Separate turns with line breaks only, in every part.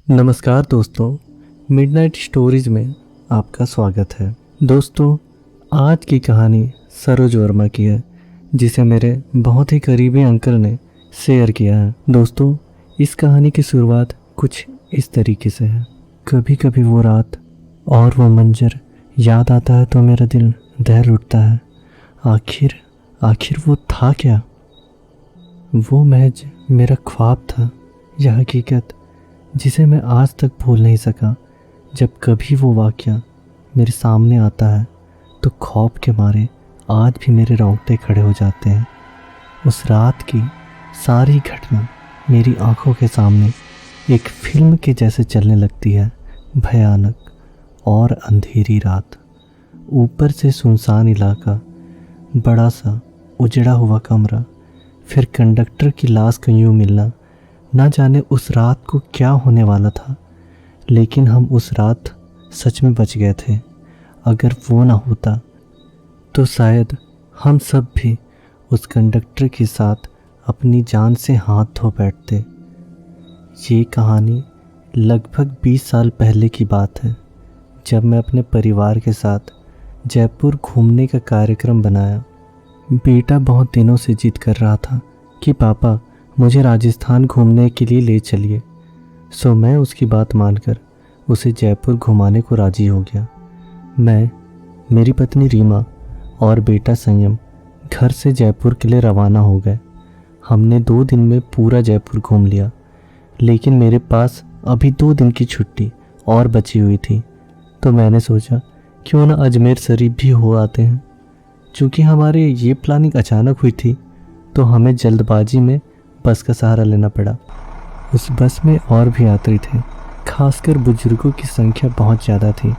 नमस्कार दोस्तों, midnight stories में आपका स्वागत है। दोस्तों, आज की कहानी सरोज वर्मा की है, जिसे मेरे बहुत ही करीबी अंकल ने शेयर किया है। दोस्तों, इस कहानी की शुरुआत कुछ इस तरीके से है। कभी कभी वो रात और वो मंजर याद आता है तो मेरा दिल दहल उठता है। आखिर वो था क्या? वो महज मेरा ख्वाब था या हकीकत जिसे मैं आज तक भूल नहीं सका। जब कभी वो वाक़या मेरे सामने आता है तो खौफ के मारे आज भी मेरे रोंगटे खड़े हो जाते हैं। उस रात की सारी घटना मेरी आंखों के सामने एक फिल्म के जैसे चलने लगती है। भयानक और अंधेरी रात, ऊपर से सुनसान इलाका, बड़ा सा उजड़ा हुआ कमरा, फिर कंडक्टर की लाश का यूं मिलना। ना जाने उस रात को क्या होने वाला था, लेकिन हम उस रात सच में बच गए थे। अगर वो ना होता तो शायद हम सब भी उस कंडक्टर के साथ अपनी जान से हाथ धो बैठते। ये कहानी लगभग 20 साल पहले की बात है, जब मैं अपने परिवार के साथ जयपुर घूमने का कार्यक्रम बनाया। बेटा बहुत दिनों से जिद कर रहा था कि पापा मुझे राजस्थान घूमने के लिए ले चलिए। सो मैं उसकी बात मानकर उसे जयपुर घुमाने को राजी हो गया। मैं, मेरी पत्नी रीमा और बेटा संयम घर से जयपुर के लिए रवाना हो गए। हमने 2 दिन में पूरा जयपुर घूम लिया, लेकिन मेरे पास अभी 2 दिन की छुट्टी और बची हुई थी। तो मैंने सोचा क्यों ना अजमेर शरीफ भी हो आते हैं। चूँकि हमारे ये प्लानिंग अचानक हुई थी तो हमें जल्दबाजी में बस का सहारा लेना पड़ा। उस बस में और भी यात्री थे, खासकर बुजुर्गों की संख्या बहुत ज़्यादा थी।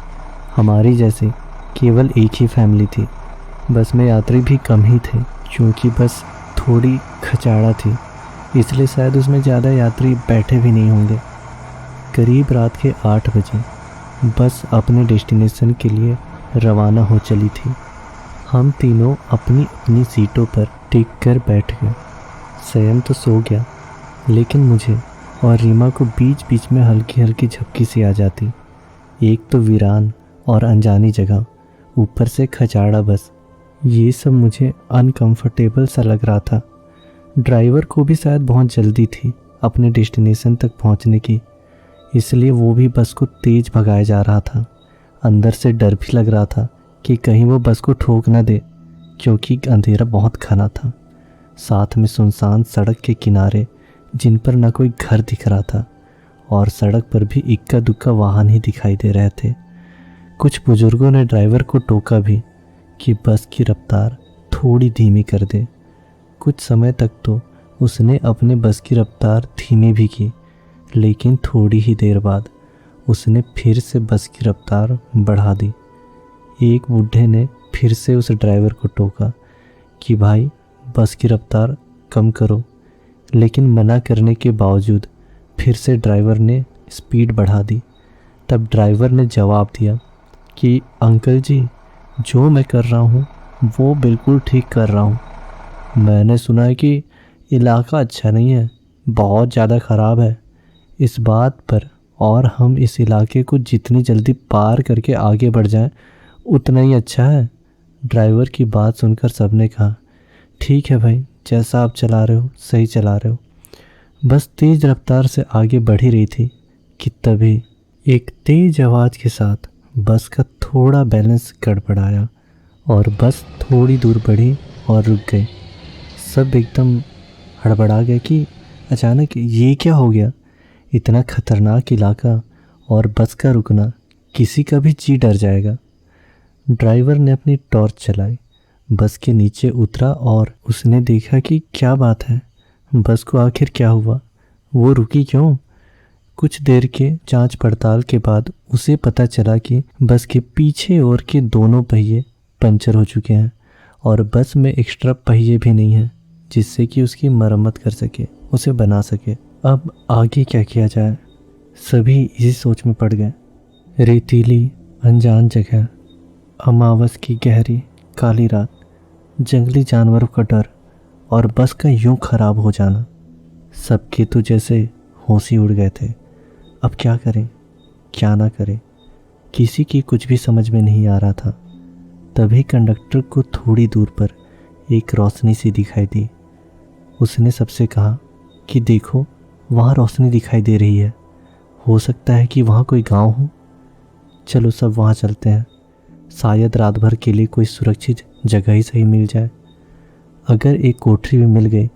हमारी जैसे केवल एक ही फैमिली थी। बस में यात्री भी कम ही थे, क्योंकि बस थोड़ी खचाड़ा थी, इसलिए शायद उसमें ज़्यादा यात्री बैठे भी नहीं होंगे। करीब रात के 8 बजे बस अपने डेस्टिनेशन के लिए रवाना हो चली थी। हम तीनों अपनी अपनी सीटों पर टिक कर बैठ गए। संयम तो सो गया, लेकिन मुझे और रीमा को बीच बीच में हल्की हल्की झपकी सी आ जाती। एक तो वीरान और अनजानी जगह, ऊपर से खचाड़ा बस, ये सब मुझे अनकंफर्टेबल सा लग रहा था। ड्राइवर को भी शायद बहुत जल्दी थी अपने डेस्टिनेशन तक पहुंचने की, इसलिए वो भी बस को तेज़ भगाया जा रहा था। अंदर से डर भी लग रहा था कि कहीं वो बस को ठोक ना दे, क्योंकि अंधेरा बहुत घना था। साथ में सुनसान सड़क के किनारे, जिन पर न कोई घर दिख रहा था, और सड़क पर भी इक्का दुक्का वाहन ही दिखाई दे रहे थे। कुछ बुजुर्गों ने ड्राइवर को टोका भी कि बस की रफ्तार थोड़ी धीमी कर दे। कुछ समय तक तो उसने अपने बस की रफ्तार धीमी भी की, लेकिन थोड़ी ही देर बाद उसने फिर से बस की रफ्तार बढ़ा दी। एक बूढ़े ने फिर से उस ड्राइवर को टोका कि भाई बस की रफ्तार कम करो, लेकिन मना करने के बावजूद फिर से ड्राइवर ने स्पीड बढ़ा दी। तब ड्राइवर ने जवाब दिया कि अंकल जी, जो मैं कर रहा हूँ वो बिल्कुल ठीक कर रहा हूँ। मैंने सुना है कि इलाका अच्छा नहीं है, बहुत ज़्यादा ख़राब है इस बात पर, और हम इस इलाके को जितनी जल्दी पार करके आगे बढ़ जाएं उतना ही अच्छा है। ड्राइवर की बात सुनकर सबने कहा, ठीक है भाई, जैसा आप चला रहे हो सही चला रहे हो। बस तेज़ रफ्तार से आगे बढ़ ही रही थी कि तभी एक तेज़ आवाज़ के साथ बस का थोड़ा बैलेंस गड़बड़ाया और बस थोड़ी दूर बढ़ी और रुक गई। सब एकदम हड़बड़ा गए कि अचानक ये क्या हो गया। इतना खतरनाक इलाका और बस का रुकना, किसी का भी जी डर जाएगा। ड्राइवर ने अपनी टॉर्च चलाई, बस के नीचे उतरा और उसने देखा कि क्या बात है, बस को आखिर क्या हुआ, वो रुकी क्यों। कुछ देर के जांच पड़ताल के बाद उसे पता चला कि बस के पीछे ओर के दोनों पहिए पंचर हो चुके हैं और बस में एक्स्ट्रा पहिए भी नहीं हैं, जिससे कि उसकी मरम्मत कर सके, उसे बना सके। अब आगे क्या किया जाए, सभी इसी सोच में पड़ गए। रेतीली अनजान जगह, अमावस की गहरी काली रात, जंगली जानवरों का डर और बस का यूं खराब हो जाना, सबके तो जैसे होश ही उड़ गए थे। अब क्या करें, क्या ना करें, किसी की कुछ भी समझ में नहीं आ रहा था। तभी कंडक्टर को थोड़ी दूर पर एक रोशनी सी दिखाई दी। उसने सबसे कहा कि देखो, वहाँ रोशनी दिखाई दे रही है, हो सकता है कि वहाँ कोई गांव हो। चलो सब वहाँ चलते हैं, शायद रात भर के लिए कोई सुरक्षित जगह ही सही मिल जाए। अगर एक कोठरी भी मिल गई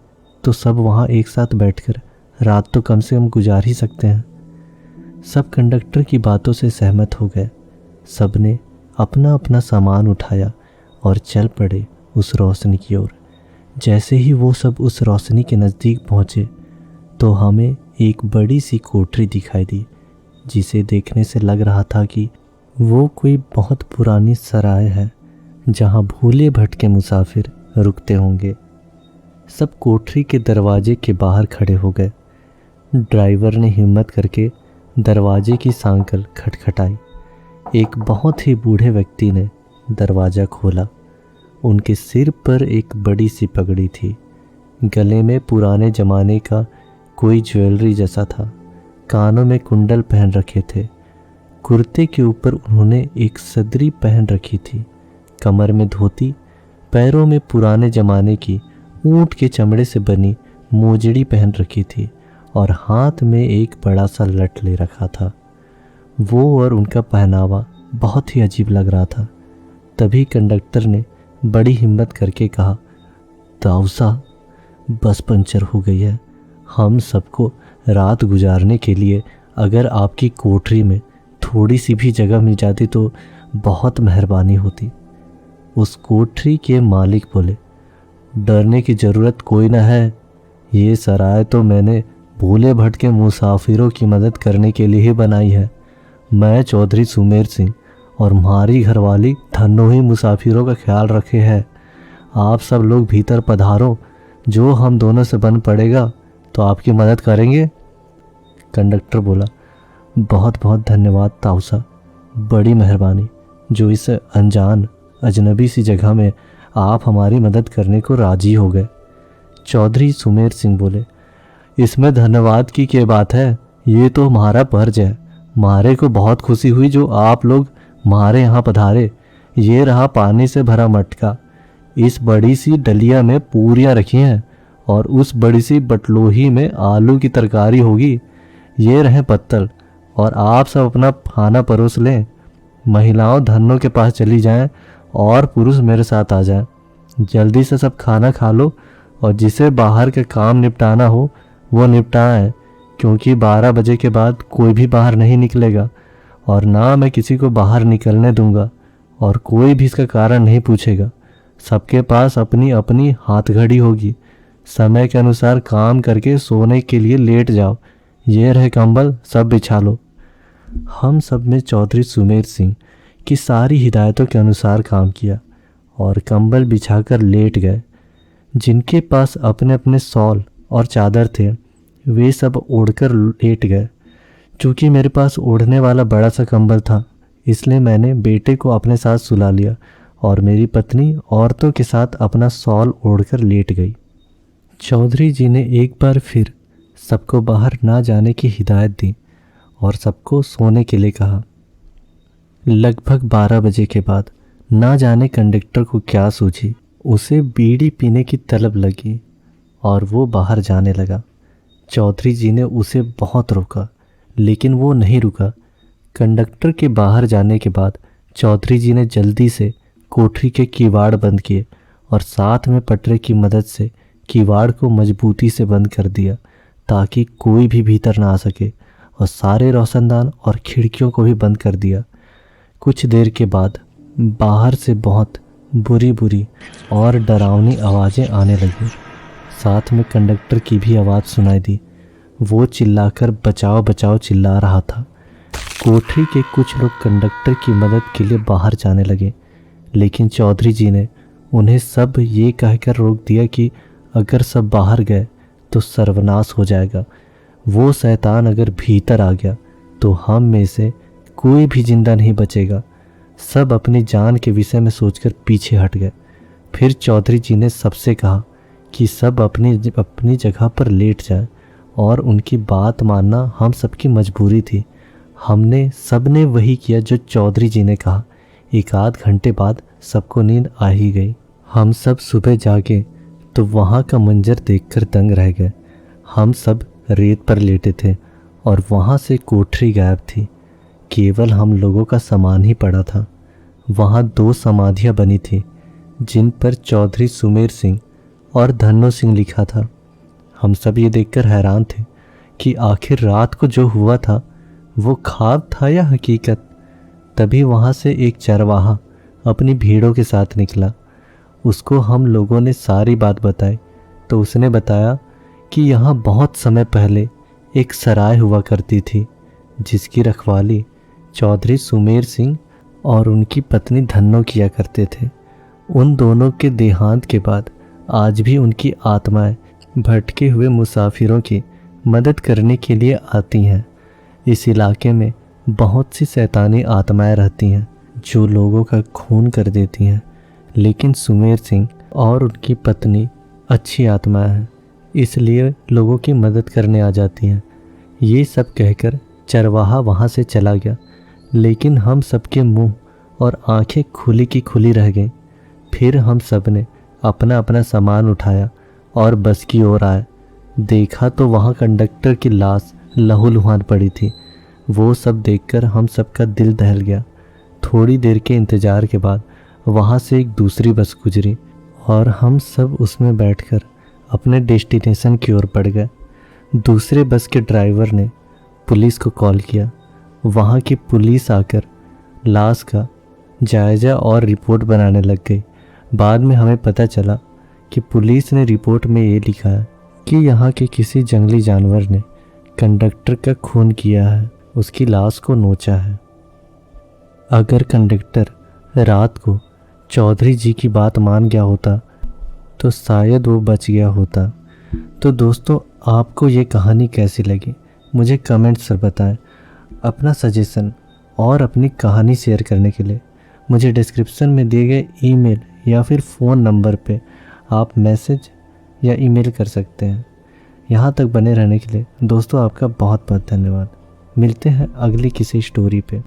तो सब वहाँ एक साथ बैठकर रात तो कम से कम गुजार ही सकते हैं। सब कंडक्टर की बातों से सहमत हो गए। सब ने अपना अपना सामान उठाया और चल पड़े उस रोशनी की ओर। जैसे ही वो सब उस रोशनी के नज़दीक पहुँचे तो हमें एक बड़ी सी कोठरी दिखाई दी, जिसे देखने से लग रहा था कि वो कोई बहुत पुरानी सराय है जहाँ भूले भटके मुसाफिर रुकते होंगे। सब कोठरी के दरवाजे के बाहर खड़े हो गए। ड्राइवर ने हिम्मत करके दरवाजे की सांकल खटखटाई। एक बहुत ही बूढ़े व्यक्ति ने दरवाज़ा खोला। उनके सिर पर एक बड़ी सी पगड़ी थी, गले में पुराने ज़माने का कोई ज्वेलरी जैसा था, कानों में कुंडल पहन रखे थे। कुर्ते के ऊपर उन्होंने एक सदरी पहन रखी थी, कमर में धोती, पैरों में पुराने ज़माने की ऊंट के चमड़े से बनी मोजड़ी पहन रखी थी और हाथ में एक बड़ा सा लठ ले रखा था। वो और उनका पहनावा बहुत ही अजीब लग रहा था। तभी कंडक्टर ने बड़ी हिम्मत करके कहा, ताऊसा, बस पंचर हो गई है। हम सबको रात गुजारने के लिए अगर आपकी कोठरी में थोड़ी सी भी जगह मिल जाती तो बहुत मेहरबानी होती। उस कोठरी के मालिक बोले, डरने की ज़रूरत कोई ना है। ये सराय तो मैंने भूले भटके मुसाफिरों की मदद करने के लिए ही बनाई है। मैं चौधरी सुमेर सिंह और हमारी घरवाली धन्नो ही मुसाफिरों का ख्याल रखे है। आप सब लोग भीतर पधारो, जो हम दोनों से बन पड़ेगा तो आपकी मदद करेंगे। कंडक्टर बोला, बहुत बहुत धन्यवाद ताऊसा, बड़ी मेहरबानी जो इस अनजान अजनबी सी जगह में आप हमारी मदद करने को राजी हो गए। चौधरी सुमेर सिंह बोले, इसमें धन्यवाद की क्या बात है, ये तो हमारा फर्ज है। हमारे को बहुत खुशी हुई जो आप लोग हमारे यहाँ पधारे। ये रहा पानी से भरा मटका, इस बड़ी सी डलिया में पूरियाँ रखी हैं और उस बड़ी सी बटलोही में आलू की तरकारी होगी। ये रहे पत्तल और आप सब अपना खाना परोस लें। महिलाओं धन्नों के पास चली जाएं और पुरुष मेरे साथ आ जाएं। जल्दी से सब खाना खा लो और जिसे बाहर के काम निपटाना हो वो निपटाएं, क्योंकि 12 बजे के बाद कोई भी बाहर नहीं निकलेगा और ना मैं किसी को बाहर निकलने दूंगा और कोई भी इसका कारण नहीं पूछेगा। सबके पास अपनी अपनी हाथ घड़ी होगी। समय के अनुसार काम करके सोने के लिए लेट जाओ। ये रहे कंबल, सब बिछा लो। हम सब ने चौधरी सुमेर सिंह की सारी हिदायतों के अनुसार काम किया और कंबल बिछाकर लेट गए। जिनके पास अपने अपने शॉल और चादर थे वे सब ओढ़कर लेट गए। चूँकि मेरे पास ओढ़ने वाला बड़ा सा कंबल था, इसलिए मैंने बेटे को अपने साथ सुला लिया और मेरी पत्नी औरतों के साथ अपना शॉल ओढ़कर लेट गई। चौधरी जी ने एक बार फिर सबको बाहर ना जाने की हिदायत दी और सबको सोने के लिए कहा। लगभग 12 बजे के बाद ना जाने कंडक्टर को क्या सूझी, उसे बीड़ी पीने की तलब लगी और वो बाहर जाने लगा। चौधरी जी ने उसे बहुत रोका, लेकिन वो नहीं रुका। कंडक्टर के बाहर जाने के बाद चौधरी जी ने जल्दी से कोठरी के किवाड़ बंद किए और साथ में पटरे की मदद से किवाड़ को मजबूती से बंद कर दिया ताकि कोई भी भीतर ना आ सके, और सारे रोशनदान और खिड़कियों को भी बंद कर दिया। कुछ देर के बाद बाहर से बहुत बुरी बुरी और डरावनी आवाज़ें आने लगीं। साथ में कंडक्टर की भी आवाज़ सुनाई दी। वो चिल्लाकर बचाओ बचाओ चिल्ला रहा था। कोठरी के कुछ लोग कंडक्टर की मदद के लिए बाहर जाने लगे, लेकिन चौधरी जी ने उन्हें सब ये कहकर रोक दिया कि अगर सब बाहर गए तो सर्वनाश हो जाएगा। वो शैतान अगर भीतर आ गया तो हम में से कोई भी जिंदा नहीं बचेगा। सब अपनी जान के विषय में सोचकर पीछे हट गए। फिर चौधरी जी ने सबसे कहा कि सब अपनी अपनी जगह पर लेट जाएं और उनकी बात मानना हम सबकी मजबूरी थी। हमने सबने वही किया जो चौधरी जी ने कहा। एक आध घंटे बाद सबको नींद आ ही गई। हम सब सुबह जागे तो वहाँ का मंजर देखकर दंग रह गए। हम सब रेत पर लेटे थे और वहाँ से कोठरी गायब थी। केवल हम लोगों का सामान ही पड़ा था। वहाँ 2 समाधियाँ बनी थी जिन पर चौधरी सुमेर सिंह और धन्नो सिंह लिखा था। हम सब ये देखकर हैरान थे कि आखिर रात को जो हुआ था वो ख्वाब था या हकीकत। तभी वहाँ से एक चरवाहा अपनी भीड़ों के साथ निकला। उसको हम लोगों ने सारी बात बताई तो उसने बताया कि यहाँ बहुत समय पहले एक सराय हुआ करती थी जिसकी रखवाली चौधरी सुमेर सिंह और उनकी पत्नी धन्नो किया करते थे। उन दोनों के देहांत के बाद आज भी उनकी आत्माएं भटके हुए मुसाफिरों की मदद करने के लिए आती हैं। इस इलाके में बहुत सी शैतानी आत्माएं रहती हैं जो लोगों का खून कर देती हैं, लेकिन सुमेर सिंह और उनकी पत्नी अच्छी आत्माएं हैं, इसलिए लोगों की मदद करने आ जाती हैं। ये सब कहकर चरवाहा वहाँ से चला गया, लेकिन हम सबके मुंह और आंखें खुली की खुली रह गईं। फिर हम सब ने अपना अपना सामान उठाया और बस की ओर आए। देखा तो वहाँ कंडक्टर की लाश लहूलुहान पड़ी थी। वो सब देखकर हम सबका दिल दहल गया। थोड़ी देर के इंतज़ार के बाद वहाँ से एक दूसरी बस गुजरी और हम सब उसमें बैठकर अपने डेस्टिनेशन की ओर बढ़ गए। दूसरे बस के ड्राइवर ने पुलिस को कॉल किया। वहाँ की पुलिस आकर लाश का जायज़ा और रिपोर्ट बनाने लग गई। बाद में हमें पता चला कि पुलिस ने रिपोर्ट में ये लिखा है कि यहाँ के किसी जंगली जानवर ने कंडक्टर का खून किया है, उसकी लाश को नोचा है। अगर कंडक्टर रात को चौधरी जी की बात मान गया होता तो शायद वो बच गया होता। तो दोस्तों, आपको ये कहानी कैसी लगी मुझे कमेंट्स पर बताएं। अपना सजेशन और अपनी कहानी शेयर करने के लिए मुझे डिस्क्रिप्शन में दिए गए ईमेल या फिर फ़ोन नंबर पे आप मैसेज या ईमेल कर सकते हैं। यहाँ तक बने रहने के लिए दोस्तों आपका बहुत बहुत धन्यवाद। मिलते हैं अगली किसी स्टोरी पे।